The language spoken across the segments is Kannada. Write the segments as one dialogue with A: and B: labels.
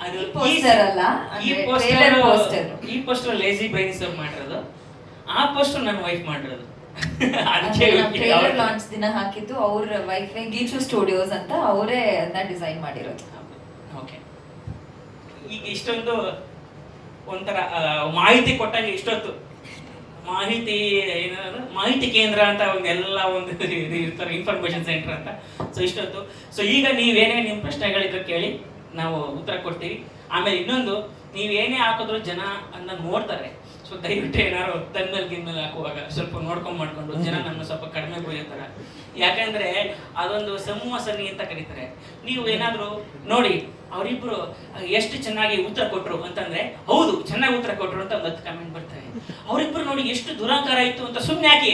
A: ಅದು
B: ಪೋಸ್ಟರ್ ಅಲ್ಲ,
A: ಈ ಪೋಸ್ಟರ್ ಲೇಜಿ ಬ್ರೈನ್ಸ್ ಅವ್ರು ಮಾಡಿರೋದು, ಆ ಪೋಸ್ಟರ್ ನನ್ನ ವೈಫ್ ಮಾಡಿರೋದು. ಅದಕ್ಕೆ
B: ಟ್ರೇಲರ್ ಲಾಂಚ್ ದಿನ ಹಾಕಿದ್ದು ಅವ್ರ ವೈಫ್ ಗೀಚು ಸ್ಟುಡಿಯೋಸ್ ಅಂತ ಅವರೇ ಅದನ್ನ ಡಿಸೈನ್ ಮಾಡಿರೋದು.
A: ಓಕೆ, ಈಗ ಇಷ್ಟೊಂದು ಒಂಥರ ಮಾಹಿತಿ ಕೊಟ್ಟಾಗ ಇಷ್ಟೊತ್ತು ಮಾಹಿತಿ ಕೇಂದ್ರ ಅಂತ ಒಂದೆಲ್ಲ ಒಂದು ಇರ್ತಾರೆ, ಇನ್ಫಾರ್ಮೇಶನ್ ಸೆಂಟರ್ ಅಂತ. ಸೊ ಇಷ್ಟೊತ್ತು, ಸೊ ಈಗ ನೀವೇನೇ ನಿಮ್ಮ ಪ್ರಶ್ನೆಗಳಿದ್ರೆ ಕೇಳಿ, ನಾವು ಉತ್ತರ ಕೊಡ್ತೀವಿ. ಆಮೇಲೆ ಇನ್ನೊಂದು, ನೀವೇನೇ ಹಾಕಿದ್ರು ಜನ ಅದನ್ನ ನೋಡ್ತಾರೆ. ಸೊ ದಯವಿಟ್ಟು ಏನಾದ್ರು ತನ್ಮೇಲೆ ಗಿನ್ಮೇಲೆ ಹಾಕುವಾಗ ಸ್ವಲ್ಪ ಮಾಡ್ಕೊಂಡು ಜನ ನಮ್ಮ ಸ್ವಲ್ಪ ಕಡಿಮೆ ಬೈಯುತ್ತಾರೆ. ಯಾಕಂದ್ರೆ ಅದೊಂದು ಸಮೂಹ ಸನ್ನಿ ಅಂತ ಕರೀತಾರೆ. ನೀವು ಏನಾದ್ರು ನೋಡಿ ಅವರಿಬ್ರು ಎಷ್ಟು ಚೆನ್ನಾಗಿ ಉತ್ತರ ಕೊಟ್ರು ಅಂತಂದ್ರೆ, ಹೌದು ಚೆನ್ನಾಗಿ ಉತ್ತರ ಕೊಟ್ರು ಅಂತ ಒಂದು 10 ಕಮೆಂಟ್ ಬರ್ತವೆ. ಅವರಿಬ್ರು ನೋಡಿ ಎಷ್ಟು ದುರಂಕಾರ ಇತ್ತು ಅಂತ ಸುಮ್ಮನೆ ಹಾಕಿ,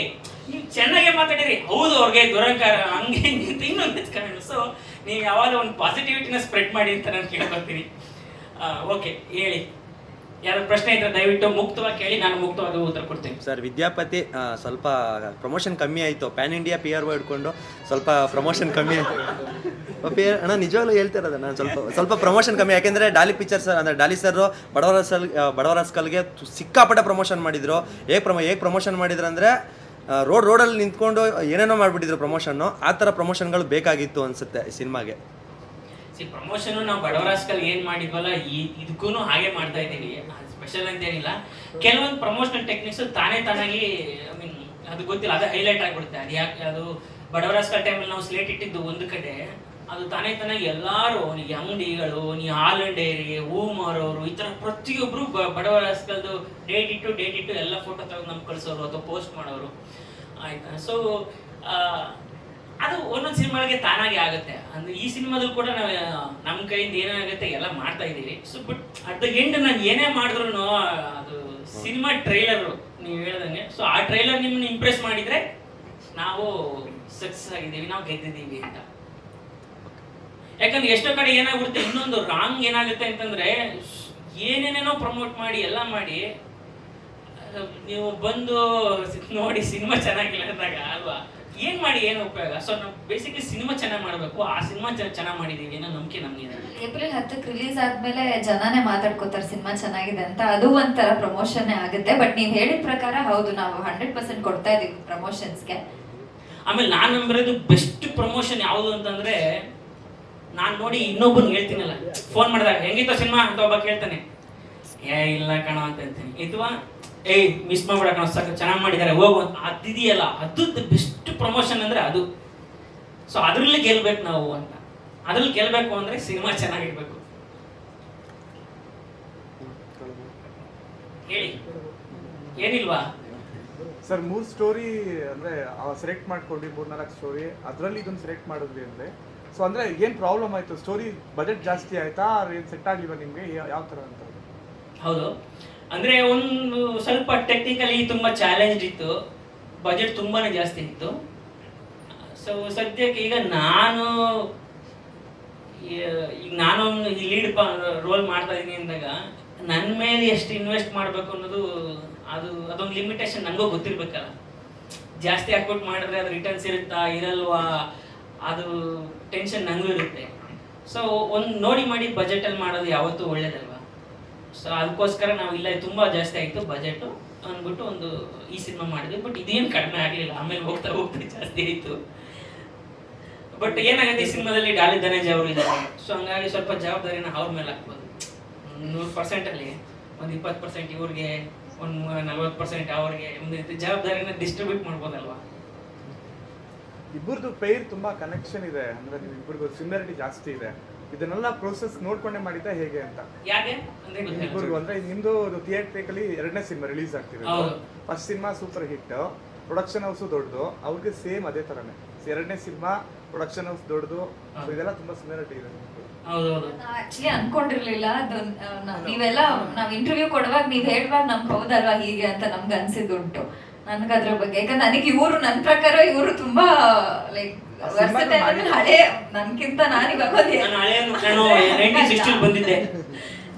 A: ನೀವು ಚೆನ್ನಾಗೇ ಮಾತಾಡಿರಿ, ಹೌದು ಅವ್ರಿಗೆ ದುರಂಕಾರ ಹಂಗೆ ಅಂತ ಇನ್ನೊಂದು ಕಮೆಂಟ್. ಸೊ ನೀವು ಯಾವಾಗ ಒಂದು ಪಾಸಿಟಿವಿಟಿನ ಸ್ಪ್ರೆಡ್ ಮಾಡಿ ಅಂತ ನಾನು ಕೇಳ್ಕೊಳ್ತೀನಿ. ಓಕೆ, ಹೇಳಿ, ಯಾರು ಪ್ರಶ್ನೆ ಇದ್ರೆ ದಯವಿಟ್ಟು ಮುಕ್ತವಾಗಿ ಕೇಳಿ, ನಾನು ಮುಕ್ತವಾಗಿ ಉತ್ತರ ಕೊಡ್ತೀನಿ.
C: ಸರ್, ವಿದ್ಯಾಪತಿ ಸ್ವಲ್ಪ ಪ್ರಮೋಷನ್ ಕಮ್ಮಿ ಆಯಿತು. ಪ್ಯಾನ್ ಇಂಡಿಯಾ PR ಹಿಡ್ಕೊಂಡು ಸ್ವಲ್ಪ ಪ್ರಮೋಷನ್ ಕಮ್ಮಿ ಆಯಿತು. ಅಣ್ಣ ನಿಜವಾಗ್ಲೂ ಹೇಳ್ತಿರೋದು, ನಾನು ಸ್ವಲ್ಪ ಪ್ರಮೋಷನ್ ಕಮ್ಮಿ. ಯಾಕೆಂದರೆ ಡಾಲಿ ಪಿಕ್ಚರ್ಸ್ ಅಂದರೆ ಡಾಲಿ ಸರ್ ಬಡವರಸ್ಕಲ್ಗೆ ಸಿಕ್ಕಾಪಟ್ಟೆ ಪ್ರಮೋಷನ್ ಮಾಡಿದರು. ಹೇಗೆ ಪ್ರಮೋಷನ್ ಮಾಡಿದ್ರು ಅಂದರೆ ರೋಡಲ್ಲಿ ನಿಂತ್ಕೊಂಡು ಏನೇನೋ ಮಾಡಿಬಿಟ್ಟಿದ್ರು ಪ್ರಮೋಷನ್ನು. ಆ ಥರ ಪ್ರಮೋಷನ್ಗಳು ಬೇಕಾಗಿತ್ತು ಅನಿಸುತ್ತೆ ಈ ಸಿನಿಮಾಗೆ.
A: ಪ್ರಮೋಷನ್ ನಾವು ಬಡವರಾಸ್ಕಲ್ ಏನ್ ಮಾಡಿದ್ವಲ್ಲ, ಇದಕ್ಕೂ ಹಾಗೆ ಮಾಡ್ತಾ ಇದ್ದೀವಿ. ಸ್ಪೆಷಲ್ ಅಂತ ಏನಿಲ್ಲ. ಕೆಲವೊಂದು ಪ್ರಮೋಷನಲ್ ಟೆಕ್ನಿಕ್ಸ್ ತಾನಾಗಿ ಐ ಮೀನ್ ಅದು ಗೊತ್ತಿಲ್ಲ, ಅದು ಹೈಲೈಟ್ ಆಗಿಬಿಡುತ್ತೆ. ಅದು ಯಾಕೆ, ಅದು ಬಡವರಾಸ್ಕಲ್ ಟೈಮಲ್ಲಿ ನಾವು ಸ್ಲೇಟ್ ಇಟ್ಟಿದ್ದು ಒಂದು ಕಡೆ, ಅದು ತಾನಾಗಿ ಎಲ್ಲಾರು, ನೀ ಅಂಗಡಿಗಳು, ನೀ ಹಾಲು ಡೈರಿ, ಹೂ ಮಾರೋರು, ಈ ತರ ಪ್ರತಿಯೊಬ್ರು ಬಡವರಾಸ್ಕಲ್ದು ಡೇಟ್ ಇಟ್ಟು ಎಲ್ಲ ಫೋಟೋ ತೆಗೆದು ನಮ್ಗೆ ಕಳಿಸೋರು ಅಥವಾ ಪೋಸ್ಟ್ ಮಾಡೋರು, ಆಯ್ತಾ. ಸೊ ಅದು ಒಂದೊಂದು ಸಿನಿಮಾಗಳಿಗೆ ತಾನಾಗೆ ಆಗುತ್ತೆ. ಅಂದ್ರೆ ಈ ಸಿನಿಮಾದಲ್ಲಿ ಕೂಡ ನಾವು ನಮ್ಮ ಕೈಯಿಂದ ಏನಾಗುತ್ತೆ ಎಲ್ಲ ಮಾಡ್ತಾ ಇದ್ದೀವಿ. So but at the end ನಾನು ಏನೇ ಮಾಡಿದ್ರು ಅದು ಸಿನಿಮಾ ಟ್ರೈಲರ್ ನೀವು ಹೇಳ್ದಂಗೆ, ಸೊ ಆ ಟ್ರೈಲರ್ ನಿಮ್ಮನ್ನ ಇಂಪ್ರೆಸ್ ಮಾಡಿದ್ರೆ ನಾವು ಸಕ್ಸಸ್ ಆಗಿದ್ದೀವಿ, ನಾವು ಗೆದ್ದಿದ್ದೀವಿ ಅಂತ. ಯಾಕಂದ್ರೆ ಎಷ್ಟೋ ಕಡೆ ಏನಾಗುತ್ತೆ, ಇನ್ನೊಂದು ರಾಂಗ್ ಏನಾಗುತ್ತೆ ಅಂತಂದ್ರೆ, ಏನೇನೇನೋ ಪ್ರಮೋಟ್ ಮಾಡಿ ಎಲ್ಲ ಮಾಡಿ ನೀವು ಬಂದು ನೋಡಿ ಸಿನಿಮಾ ಚೆನ್ನಾಗಿಲ್ಲ ಅಂದಾಗ ಅಲ್ವಾ, ಏನ್ ಮಾಡಿ ಏನು ಉಪಯೋಗ. ಸೊ ನಾವು ಬೇಸಿಕ್ಲಿ ಸಿನಿಮಾ ಚೆನ್ನಾಗಿ ಮಾಡಬೇಕು, ಆ ಸಿನಿಮಾ ಚೆನ್ನಾಗಿ ಮಾಡಿದೀವಿ ಅನ್ನೋ ನಂಬಿಕೆ ನಮ್ಗಿದೆ.
B: ಏಪ್ರಿಲ್ 10ಕ್ಕೆ ರಿಲೀಸ್ ಆದ್ಮೇಲೆ ಜನಾನೇ ಮಾತಾಡ್ಕೋತಾರೆ ಸಿನಿಮಾ ಚೆನ್ನಾಗಿದೆ ಅಂತ, ಅದು ಒಂಥರ ಪ್ರಮೋಷನ್ ಆಗುತ್ತೆ. ಬಟ್ ನೀವ್ ಹೇಳಿದ ಪ್ರಕಾರ ಹೌದು, ನಾವು 100% ಕೊಡ್ತಾ ಇದೀವಿ ಪ್ರಮೋಷನ್ಸ್ಗೆ.
A: ಆಮೇಲೆ ನಾನು ನಂಬಿರೋದು ಬೆಸ್ಟ್ ಪ್ರಮೋಷನ್ ಯಾವುದು ಅಂತಂದ್ರೆ, ನಾನು ನೋಡಿ ಇನ್ನೊಬ್ಬನ್ ಹೇಳ್ತೀನಲ್ಲ, ಫೋನ್ ಮಾಡಿದಾಗ ಹೆಂಗಿತ್ತು ಸಿನಿಮಾ ಅಂತ ಒಬ್ಬ ಕೇಳ್ತಾನೆ, ಇಲ್ಲ ಕಣ ಅಂತ ಹೇಳ್ತೀನಿ, ಅಥವಾ ಮಿಸ್ ಮಾಡ್ಬೇಡ ಕಣ, ಚೆನ್ನಾಗಿ ಮಾಡಿದ್ದಾರೆ ಹೋಗು ಅಂತ. ಅದಿದೆಯಲ್ಲ, ಅದು ಬೆಸ್ಟ್ ಪ್ರಮೋಷನ್ ಅಂದ್ರೆ ಅದು. ಸೊ ಅದ್ರಲ್ಲಿ ಗೆಲ್ಬೇಕು ನಾವು ಅಂತ. ಅದ್ರಲ್ಲಿ ಗೆಲ್ಬೇಕು ಅಂದ್ರೆ ಸಿನಿಮಾ ಚೆನ್ನಾಗಿರ್ಬೇಕು. ಹೇಳಿ, ಏನಿಲ್ವಾ
D: ಸರ್? 3 ಸ್ಟೋರಿ ಅಂದ್ರೆ ಸೆಲೆಕ್ಟ್ ಮಾಡ್ಕೊಂಡ್ವಿ, 3-4 ಸ್ಟೋರಿ, ಅದರಲ್ಲಿ ಇದೊಂದು ಸೆಲೆಕ್ಟ್ ಮಾಡಿದ್ವಿ ಅಂದ್ರೆ, ಸೊ ಅಂದ್ರೆ ಏನ್ ಪ್ರಾಬ್ಲಮ್ ಆಯ್ತು? ಸ್ಟೋರಿ ಬಜೆಟ್ ಜಾಸ್ತಿ ಆಯ್ತಾ, ಏನ್ ಸೆಟ್ ಆಗ್ಲಿಲ್ವಾ ನಿಮ್ಗೆ, ಯಾವ ತರ ಅಂತ?
A: ಹೌದು, ಅಂದ್ರೆ ಒಂದು ಸ್ವಲ್ಪ ಟೆಕ್ನಿಕಲಿ ತುಂಬಾ ಚಾಲೆಂಜ್ ಇತ್ತು, ಬಜೆಟ್ ತುಂಬಾನೇ ಜಾಸ್ತಿ ಇತ್ತು. ಸೊ ಸದ್ಯಕ್ಕೆ ಈಗ ನಾನು ಈ ಲೀಡ್ ರೋಲ್ ಮಾಡ್ತಾ ಇದೀನಿ ಅಂದಾಗ ನನ್ನ ಮೇಲೆ ಎಷ್ಟು ಇನ್ವೆಸ್ಟ್ ಮಾಡ್ಬೇಕು ಅನ್ನೋದು ಅದೊಂದು ಲಿಮಿಟೇಷನ್ ನನಗೂ ಗೊತ್ತಿರ್ಬೇಕಲ್ಲ. ಜಾಸ್ತಿ ಹಾಕ್ಬಿಟ್ಟು ಮಾಡಿದ್ರೆ ಅದು ರಿಟರ್ನ್ಸ್ ಇರುತ್ತಾ ಇರಲ್ವಾ, ಅದು ಟೆನ್ಷನ್ ನನಗೂ ಇರುತ್ತೆ. ಸೊ ಒಂದು ನೋಡಿ ಮಾಡಿ ಬಜೆಟಲ್ಲಿ ಮಾಡೋದು ಯಾವತ್ತೂ ಒಳ್ಳೇದಲ್ವಾ. ಸೊ ಅದಕ್ಕೋಸ್ಕರ ನಾವು ಇಲ್ಲ ತುಂಬಾ ಜಾಸ್ತಿ ಆಯಿತು ಬಜೆಟು ಅಂದ್ಬಿಟ್ಟು ಒಂದು ಈ ಸಿನಿಮಾ ಮಾಡಿದ್ವಿ. ಬಟ್ ಇದೇನು ಕಡಿಮೆ ಆಗಲಿಲ್ಲ, ಆಮೇಲೆ ಹೋಗ್ತಾ ಜಾಸ್ತಿ ಆಯಿತು. ಬಟ್ ಏನಾಗುತ್ತೆ, ಈ ಸಿನಿಮಾದಲ್ಲಿ ಡಾಲಿ ಧನಂಜಯ ಅವರು ಇದ್ದಾರೆ. ಸೊ ಹಂಗಾಗಿ ಸ್ವಲ್ಪ ಜವಾಬ್ದಾರಿನ ಅವ್ರ ಮೇಲೆ ಹಾಕ್ಬೋದು. 100% ಅಲ್ಲಿ ಒಂದು 20% ಇವ್ರಿಗೆ, ಒಂದು 40% ಅವ್ರಿಗೆ, ಒಂದು ಜವಾಬ್ದಾರಿನ ಡಿಸ್ಟ್ರಿಬ್ಯೂಟ್ ಮಾಡ್ಬೋದಲ್ವಾ.
D: ಇಬ್ಬರದು ಪೇರ್ ತುಂಬಾ ಕನೆಕ್ಷನ್ ಇದೆ, ಅಂದ್ರೆ ನೀವು ಇಬ್ಬರಿಗೂ ಸಿಮಿಲಾರಿಟಿ ಜಾಸ್ತಿ ಇದೆ. ಇದನ್ನೆಲ್ಲ ಪ್ರೋಸೆಸ್ ನೋಡ್ಕೊಂಡೆ ಮಾಡಿದ್ದ ಹೇಗೆ ಅಂತ?
A: ಯಾಕೆ
D: ಇಬ್ಬರಿಗೂ ಅಂದ್ರೆ ನಿಮ್ದು ಥಿಯೇಟ್ರಿಕಲಿ 2ನೇ ಸಿನಿಮಾ ರಿಲೀಸ್ ಆಗ್ತಿದೆ. First cinema super hit, production house ದೊಡ್ಡದು, ಅವ್ರಿಗೆ ಸೇಮ್ ಅದೇ ತರನೇ 2ನೇ ಸಿನಿಮಾ ಪ್ರೊಡಕ್ಷನ್ ಹೌಸ್ ದೊಡ್ಡದು. ಇದೆಲ್ಲ ತುಂಬಾ ಸಿಮಿಲಾರಿಟಿ ಇದೆ.
B: ನಾವ್ ಆಕ್ಚುಲಿ ಅನ್ಕೊಂಡಿರ್ಲಿಲ್ಲ ಅದು. ನೀವೆಲ್ಲ ನಾವ್ ಇಂಟರ್ವ್ಯೂ ಕೊಡುವಾಗ ನೀವ್ ಹೇಳುವಾಗ ನಮ್ಗೆ ಹೌದಲ್ವಾ ಹೀಗೆ ಅಂತ ನಮ್ಗೆ ಅನ್ಸಿದ್ದುಂಟು ನನ್ಗೆ ಅದ್ರ ಬಗ್ಗೆ. ಯಾಕಂದ್ರೆ ನನಗೆ ಇವರು ನನ್ನ ಪ್ರಕಾರ ಇವರು ತುಂಬಾ ಲೈಕ್ ಹಳೆ ನನ್ಕಿಂತ ನಾನಿವಾಗ
A: ಬಂದಿದ್ದೆ.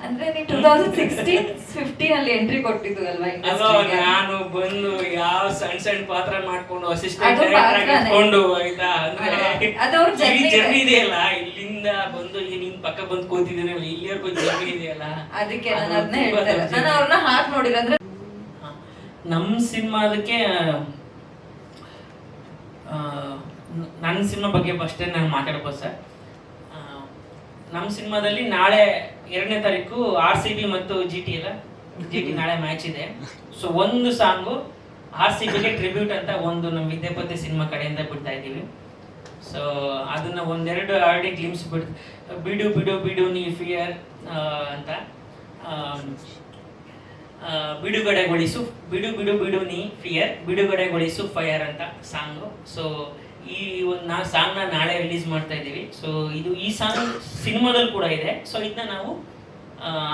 B: ಅಂದ್ರೆ ನೀವು 2016-15 ಅಲ್ಲಿ ಎಂಟ್ರಿ ಕೊಟ್ಟಿದ್ದು ಅಲ್ವಾ
A: ಅಲ್ವಾ,
B: industry ಗೆ?
A: ನಾನು ಬಂದು ಯಾವ ಸಣ್ಣ ಸಣ್ಣ ಪಾತ್ರ ಮಾಡ್ಕೊಂಡು ಅಸಿಸ್ಟೆಂಟ್
B: ಅದು ಪಾತ್ರನೇ.
A: ಇಟ್ಕೊಂಡು ಆಯ್ತಾ, ಅಂದ್ರೆ
B: ಅದು ಅವ್ರ journey
A: ಜರ್ನಿ
B: ಇದೆ.
A: ಇದೆಯಲ್ಲ, ಇಲ್ಲಿಂದ ಬಂದು ಈಗ ನಿಮ್ ಪಕ್ಕ ಬಂದು ಕೂತಿದ್ದೀನಲ್ಲ, ಇಲ್ಲಿವರೆಗೂ ಜರ್ನಿ ಇದೆಯಲ್ಲ.
B: ಅದಕ್ಕೆ ನಾನು
A: ಅದು
B: ಅದನ್ನೇ
A: ತುಂಬಾ
B: ಹೇಳ್ತಾರೆ,
A: ದೊಡ್ಡ
B: ನಾನು ಅವ್ರನ್ನ ಹಾಕಿ ನೋಡಿರಂದ್ರೆ
A: ನಮ್ಮ ಸಿನಿಮಾದಕ್ಕೆ ನನ್ನ ಸಿನಿಮಾ ಬಗ್ಗೆ ಅಷ್ಟೇ ನಾನು ಮಾತಾಡ್ಬೋದು ಸರ್. ನಮ್ಮ ಸಿನಿಮಾದಲ್ಲಿ ನಾಳೆ 2ನೇ ತಾರೀಕು RCB ಮತ್ತು GT ನಾಳೆ ಮ್ಯಾಚ್ ಇದೆ. ಸೊ ಒಂದು ಸಾಂಗು RCBಗೆ ಟ್ರಿಬ್ಯೂಟ್ ಅಂತ ಒಂದು ನಮ್ಮ ವಿದ್ಯಾಪತಿ ಸಿನಿಮಾ ಕಡೆಯಿಂದ ಬಿಡ್ತಾ ಇದ್ದೀವಿ. ಸೊ ಅದನ್ನ ಒಂದೆರಡು ಆಲ್ರೆಡಿ ಗ್ಲಿಮ್ಸ್ ಬಿಡು ಬಿಡು ಬಿಡು ನೀ ಫಿಯರ್ ಅಂತ, ಬಿಡುಗಡೆಗೊಳಿಸು ಬಿಡು ಬಿಡು ಬಿಡು ನೀ ಫಿಯರ್, ಬಿಡುಗಡೆಗೊಳಿಸು ಫೈರ್ ಅಂತ ಸಾಂಗು. ಸೊ ಈ ಒಂದು ಸಾಂಗ್ನ ನಾಳೆ ರಿಲೀಸ್ ಮಾಡ್ತಾ ಇದ್ದೀವಿ. ಸೊ ಈ ಸಾಂಗ್ ಸಿನಿಮಾದಲ್ಲಿ ಕೂಡ ಇದೆ. ಸೊ ಇದನ್ನ ನಾವು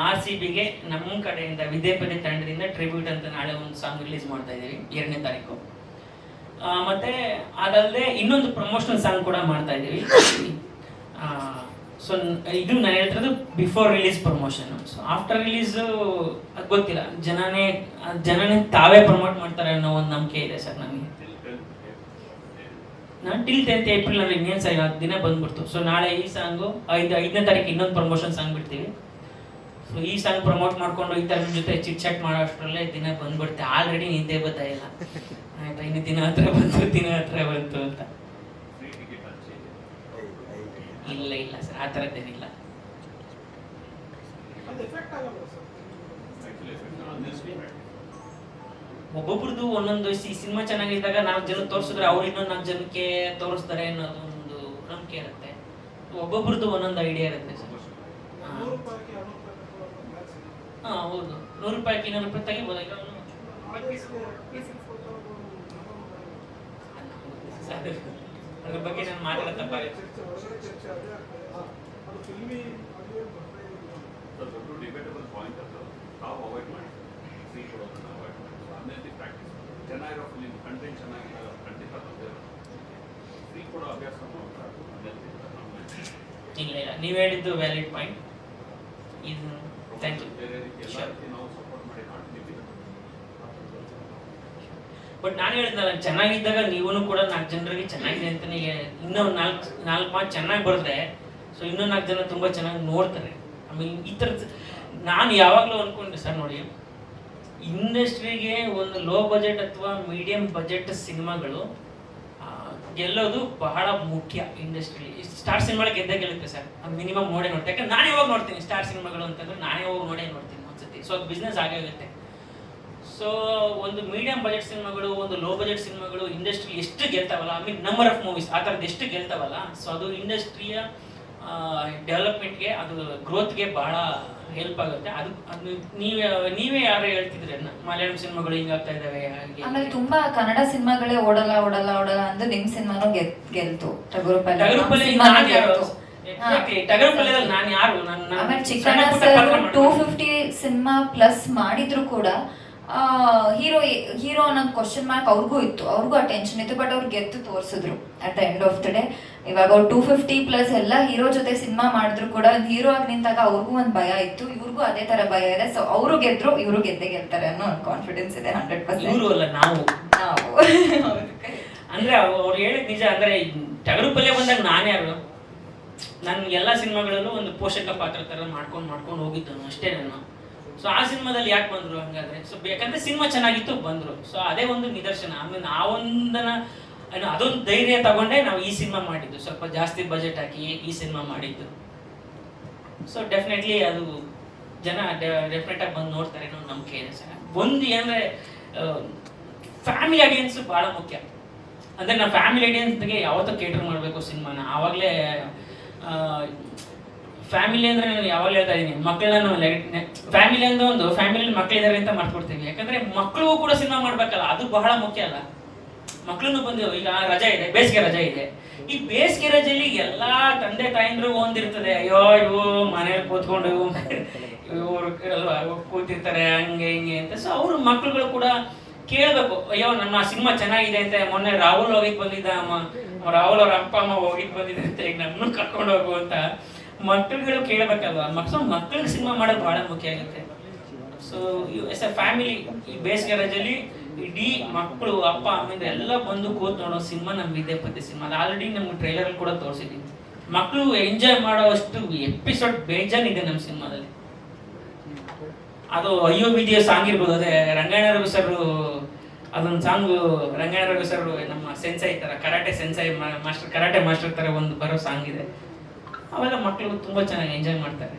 A: RCBಗೆ ನಮ್ಮ ಕಡೆಯಿಂದ ವಿದ್ಯಾಪತಿ ತಂಡದಿಂದ ಟ್ರಿಬ್ಯೂಟ್ ಅಂತ ನಾಳೆ ಒಂದು ಸಾಂಗ್ ರಿಲೀಸ್ ಮಾಡ್ತಾ ಇದ್ದೀವಿ 2ನೇ ತಾರೀಕು. ಮತ್ತೆ ಅದಲ್ಲದೆ ಇನ್ನೊಂದು ಪ್ರಮೋಷನಲ್ ಸಾಂಗ್ ಕೂಡ ಮಾಡ್ತಾ ಇದ್ದೀವಿ. ಸೊ ಇದು ನಾನು ಹೇಳ್ತಿರೋದು before release promotion. So after release ಅದು ಗೊತ್ತಿಲ್ಲ, ಜನನೇ ತಾವೇ ಪ್ರಮೋಟ್ ಮಾಡ್ತಾರೆ ಅನ್ನೋ ಒಂದು ನಂಬಿಕೆ ಇದೆ ಸರ್ ನಮಗೆ. ನಾನು ಟಿಲ್ 10th ಏಪ್ರಿಲ್ ಅಂದ್ರೆ ಇನ್ನೇನು ಸರ್ 10 ದಿನ ಬಂದ್ಬಿಡ್ತು. ಸೊ ನಾಳೆ ಈ ಸಾಂಗು 5ನೇ ತಾರೀಕು ಇನ್ನೊಂದು ಪ್ರಮೋಷನ್ ಸಾಂಗ್ ಬಿಡ್ತೀವಿ. ಸೊ ಈ ಸಾಂಗ್ ಪ್ರಮೋಟ್ ಮಾಡ್ಕೊಂಡು ಈ ಥರ ನಿಮ್ಮ ಜೊತೆ ಚಿಟ್ ಚಾಟ್ ಮಾಡೋ ಅಷ್ಟರಲ್ಲೇ ದಿನ ಬಂದ್ಬಿಡುತ್ತೆ. ಆಲ್ರೆಡಿ ನಿದ್ದೆ ಬರ್ತಾ ಇಲ್ಲ ಆಯ್ತಾ, ಇನ್ನು ದಿನ ಹತ್ರ ಬಂತು ಅಂತ. ಇಲ್ಲ ಸರ್, ಆ ಥರದ್ದೇನಿಲ್ಲ. ಒಬ್ಬೊಬ್ರದ್ದು ಒಂದೊಂದು ಸಿನಿಮಾ ಚೆನ್ನಾಗಿದ್ದಾಗ 4 ಜನ ತೋರಿಸಿದ್ರೆ ಅವ್ರು ಇನ್ನೊಂದು 4 ಜನಕ್ಕೆ ತೋರಿಸ್ತಾರೆ ಅನ್ನೋದು ಒಂದು ನಂಬಿಕೆ ಇರುತ್ತೆ. ಒಬ್ಬೊಬ್ರದ್ದು ಒಂದೊಂದು ಐಡಿಯಾ ಇರುತ್ತೆ ಸರ್. ಹೌದು, 100 ರೂಪಾಯಿಗೆ 200 ರೂಪಾಯಿ ತೆಗಿಬೋದು. ಅದ್ರ ಬಗ್ಗೆ ನಾನು ಮಾತಾಡೋ ತಪ್ಪಾಗುತ್ತೆ. ಇಲ್ಲ ನೀವು ಹೇಳಿದ್ದು ವ್ಯಾಲಿಡ್ ಪಾಯಿಂಟ್. ಇದು ಥ್ಯಾಂಕ್ ಯು. ಬಟ್ ನಾನು ಹೇಳಿದ್ನಲ್ಲ, ಚೆನ್ನಾಗಿದ್ದಾಗ ನೀವು ಕೂಡ 4 ಜನರಿಗೆ ಚೆನ್ನಾಗಿದೆ ಅಂತಾನೆ, ಇನ್ನೂ 4 ಮಾತು ಚೆನ್ನಾಗಿ ಬರುತ್ತೆ. ಸೊ ಇನ್ನೂ 4 ಜನ ತುಂಬ ಚೆನ್ನಾಗಿ ನೋಡ್ತಾರೆ. ಆಮೇಲೆ ಈ ಥರದ್ದು ನಾನು ಯಾವಾಗಲೂ ಅಂದ್ಕೊಂಡೆ ಸರ್, ನೋಡಿ ಇಂಡಸ್ಟ್ರಿಗೆ ಒಂದು ಲೋ ಬಜೆಟ್ ಅಥವಾ ಮೀಡಿಯಂ ಬಜೆಟ್ ಸಿನಿಮಾಗಳು ಗೆಲ್ಲೋದು ಬಹಳ ಮುಖ್ಯ. ಇಂಡಸ್ಟ್ರಿ ಸ್ಟಾರ್ ಸಿನಿಮಾಗಳು ಗೆಲ್ಲುತ್ತೆ ಸರ್, ಅದು ಮಿನಿಮಮ್ ನೋಡೇ ನೋಡ್ತೀನಿ. ಯಾಕಂದ್ರೆ ನಾನೇ ಹೋಗಿ ನೋಡ್ತೀನಿ ಸ್ಟಾರ್ ಸಿನಿಮಾಗಳು ಅಂತಂದ್ರೆ, ನಾನೇ ಹೋಗಿ ನೋಡ್ತೀನಿ ಒಂದ್ಸತಿ. ಸೊ ಅದು ಬಿಸ್ನೆಸ್ ಆಗೇ ಆಗುತ್ತೆ. ಸೊ ಒಂದು ಮೀಡಿಯಂ ಬಜೆಟ್ ಸಿನಿಮಾಗಳು, ಒಂದು ಲೋ ಬಜೆಟ್ ಸಿನಿಮಾಗಳು ಇಂಡಸ್ಟ್ರಿ ಎಷ್ಟು ಗೆಲ್ತಾವಲ್ಲ, I mean number of movies ಆ ಥರದ್ದು ಎಷ್ಟು ಗೆಲ್ತಾವಲ್ಲ, ಸೊ ಅದು ಇಂಡಸ್ಟ್ರಿಯ ಡೆವಲಪ್ಮೆಂಟ್ಗೆ, ಅದು ಗ್ರೋತ್ಗೆ ಬಹಳ ಹೆಲ್ಪ್ ಆಗುತ್ತೆ. ಅದು ನೀವೇ ಯಾರು ಹೇಳ್ತಿದ್ರಿ ಮಲಯಾಳಂ ಸಿನಿಮಾಗಳು ಹಿಂಗಾಗ್ತಾ ಇದಾವೆ.
B: ಆಮೇಲೆ ತುಂಬಾ ಕನ್ನಡ ಸಿನಿಮಾಗಳೇ ಓಡಲ್ಲ ಅಂದ್ರೆ ನಿಮ್ ಸಿನಿಮಾನು ಗೆಲ್ತು.
A: ಟಗರುಪಲ್ಲಿ ನಾನು ಯಾರು,
B: ಆಮೇಲೆ ಚಿಕ್ಕಣ್ಣ ಸರ್ 250 ಸಿನಿಮಾ ಪ್ಲಸ್ ಮಾಡಿದ್ರು ಕೂಡ ಹೀರೋ ಅನ್ನೋದು ಕ್ವಶನ್ ಮಾರ್ಕ್ ಅವ್ರಿಗೂ ಇತ್ತು, ಅವ್ರಿಗೂ ಆ ಟೆನ್ಷನ್ ಇತ್ತು. ಬಟ್ ಅವ್ರು ಗೆದ್ದು ತೋರಿಸಿದ್ರು at the end of the day. ಇವಾಗ ಅವ್ರು 250 ಪ್ಲಸ್ ಎಲ್ಲ ಹೀರೋ ಜೊತೆ ಸಿನಿಮಾ ಮಾಡಿದ್ರು ಕೂಡ ಹೀರೋ ಆಗಿ ನಿಂತಾಗ ಅವ್ರಿಗೂ ಒಂದು ಭಯ ಇತ್ತು, ಇವ್ರಿಗೂ ಅದೇ ತರ ಭಯ ಇದೆ. ಸೊ ಅವರು ಗೆದ್ರು, ಇವರು ಗೆಲ್ತಾರೆ ಅನ್ನೋ ಒಂದು ಕಾನ್ಫಿಡೆನ್ಸ್ ಇದೆ 100%.
A: ನಾವು ಅಂದ್ರೆ ಅವ್ರು ಹೇಳಿದ್ ನಿಜ. ಅಂದ್ರೆ ಟಗರುಪಲ್ಯ ಬಂದಾಗ ನಾನ್ಯಾರು, ನನ್ನ ಎಲ್ಲ ಸಿನಿಮಾಗಳಲ್ಲೂ ಒಂದು ಪೋಷಕ ಪಾತ್ರ ತರ ಮಾಡ್ಕೊಂಡು ಹೋಗಿದ್ದು ಅಷ್ಟೇ ನಾನು. ಸೊ ಆ ಸಿನಿಮಾದಲ್ಲಿ ಯಾಕೆ ಬಂದ್ರು ಹಂಗಾದ್ರೆ? ಸೊ ಯಾಕಂದ್ರೆ ಸಿನಿಮಾ ಚೆನ್ನಾಗಿತ್ತು ಬಂದ್ರು. ಸೊ ಅದೇ ಒಂದು ನಿದರ್ಶನ. ಆಮೇಲೆ ಅದೊಂದು ಧೈರ್ಯ ತಗೊಂಡೆ ನಾವು ಈ ಸಿನಿಮಾ ಮಾಡಿದ್ದು, ಸ್ವಲ್ಪ ಜಾಸ್ತಿ ಬಜೆಟ್ ಹಾಕಿ ಈ ಸಿನಿಮಾ ಮಾಡಿದ್ದು. ಸೊ ಡೆಫಿನೆಟ್ಲಿ ಅದು ಜನ ಡೆಫಿನೆಟ್ ಆಗಿ ಬಂದು ನೋಡ್ತಾರೆ ಅನ್ನೋ ನಂಬಿಕೆ ಇದೆ ಸರ್. ಒಂದು ಏನಂದ್ರೆ ಫ್ಯಾಮಿಲಿ ಆಡಿಯನ್ಸ್ ಬಹಳ ಮುಖ್ಯ. ಅಂದ್ರೆ ನಾವು ಫ್ಯಾಮಿಲಿ ಆಡಿಯನ್ಸ್ಗೆ ಯಾವತ್ತೂ ಕೇಟರ್ ಮಾಡಬೇಕು ಸಿನಿಮಾನ. ಆವಾಗಲೇ ಫ್ಯಾಮಿಲಿ ಅಂದ್ರೆ ನಾನು ಯಾವಾಗ ಹೇಳ್ತಾ ಇದ್ದೀನಿ, ಮಕ್ಕಳನ್ನ ನಾವು ಫ್ಯಾಮಿಲಿ ಅಂದ್ರೆ ಒಂದು ಫ್ಯಾಮಿಲಿ ಮಕ್ಕಳಿದ್ದಾರೆ ಅಂತ ಮಾಡ್ಕೊಡ್ತೀವಿ. ಯಾಕಂದ್ರೆ ಮಕ್ಕಳಿಗೂ ಕೂಡ ಸಿನಿಮಾ ಮಾಡ್ಬೇಕಲ್ಲ, ಅದು ಬಹಳ ಮುಖ್ಯ ಅಲ್ಲ. ಮಕ್ಕಳನ್ನು ಬಂದು ಈಗ ರಜೆ ಇದೆ, ಬೇಸಿಗೆ ರಜೆ ಇದೆ. ಈ ಬೇಸಿಗೆ ರಜೆಯಲ್ಲಿ ಎಲ್ಲಾ ತಂದೆ ತಾಯಿಂದ್ರು ಒಂದಿರ್ತದೆ, ಅಯ್ಯೋ ಮನೇಲಿ ಕೂತ್ಕೊಂಡು ಇವ್ರು ಅಲ್ವಾ ಕೂತಿರ್ತಾರೆ ಹಂಗೆ ಹಿಂಗೆ ಅಂತ. ಸೊ ಅವ್ರ ಮಕ್ಳುಗಳು ಕೂಡ ಕೇಳ್ಬೇಕು, ಅಯ್ಯೋ ನಮ್ಮ ಸಿನಿಮಾ ಚೆನ್ನಾಗಿದೆ ಅಂತ. ಮೊನ್ನೆ ರಾಹುಲ್ ಹೋಗಿದ್ ಬಂದಿದ್ದ, ರಾಹುಲ್ ಅವ್ರ ಅಪ್ಪ ಅಮ್ಮ ಹೋಗಿದ್ ಬಂದಿದೆ ಅಂತ, ಈಗ ನಮ್ಮನ್ನು ಕರ್ಕೊಂಡು ಹೋಗು ಅಂತ ಮಕ್ಕಳುಗಳು ಕೇಳಬೇಕಲ್ವಾ, ಮಕ್ಕಳಿಗೆ ಸಿನಿಮಾ ಮಾಡೋದು ಬಹಳ ಮುಖ್ಯ ಆಗುತ್ತೆ. ಸೊ ಎಸ್ ಎ ಫ್ಯಾಮಿಲಿ ಈ ಬೇಸಿಗೆ ರಜೆಯಲ್ಲಿ ಇಡೀ ಮಕ್ಕಳು ಅಪ್ಪ ಅಮ್ಮಿಂದ ಎಲ್ಲ ಬಂದು ಕೂತ್ ನೋಡೋ ಸಿನಿಮಾ ನಮ್ಮ ವಿದ್ಯಾಪತಿ ಸಿನಿಮಾ. ಅದು ಆಲ್ರೆಡಿ ನಮ್ಗೆ ಟ್ರೈಲರ್ ಕೂಡ ತೋರಿಸಿದ್ದೀನಿ. ಮಕ್ಕಳು ಎಂಜಾಯ್ ಮಾಡೋಷ್ಟು ಎಪಿಸೋಡ್ ಬೇಜಾನಿದೆ ನಮ್ಮ ಸಿನಿಮಾದಲ್ಲಿ. ಅದು ಅಯ್ಯೋ ವಿಧಿಯ ಸಾಂಗ್ ಇರ್ಬೋದು, ಅದೇ ರಂಗಾಯಣ ರಘು ಸರ್ ಅದೊಂದು ಸಾಂಗು, ರಂಗಾಯಣ ರಘು ಸರ್ ನಮ್ಮ ಸೆನ್ಸೈ ತರ karate sensei master, karate master ತರ ಒಂದು ಬರೋ ಸಾಂಗ್ ಇದೆ. ಅವೆಲ್ಲ ಮಕ್ಕಳು ತುಂಬಾ ಚೆನ್ನಾಗಿ ಎಂಜಾಯ್ ಮಾಡ್ತಾರೆ.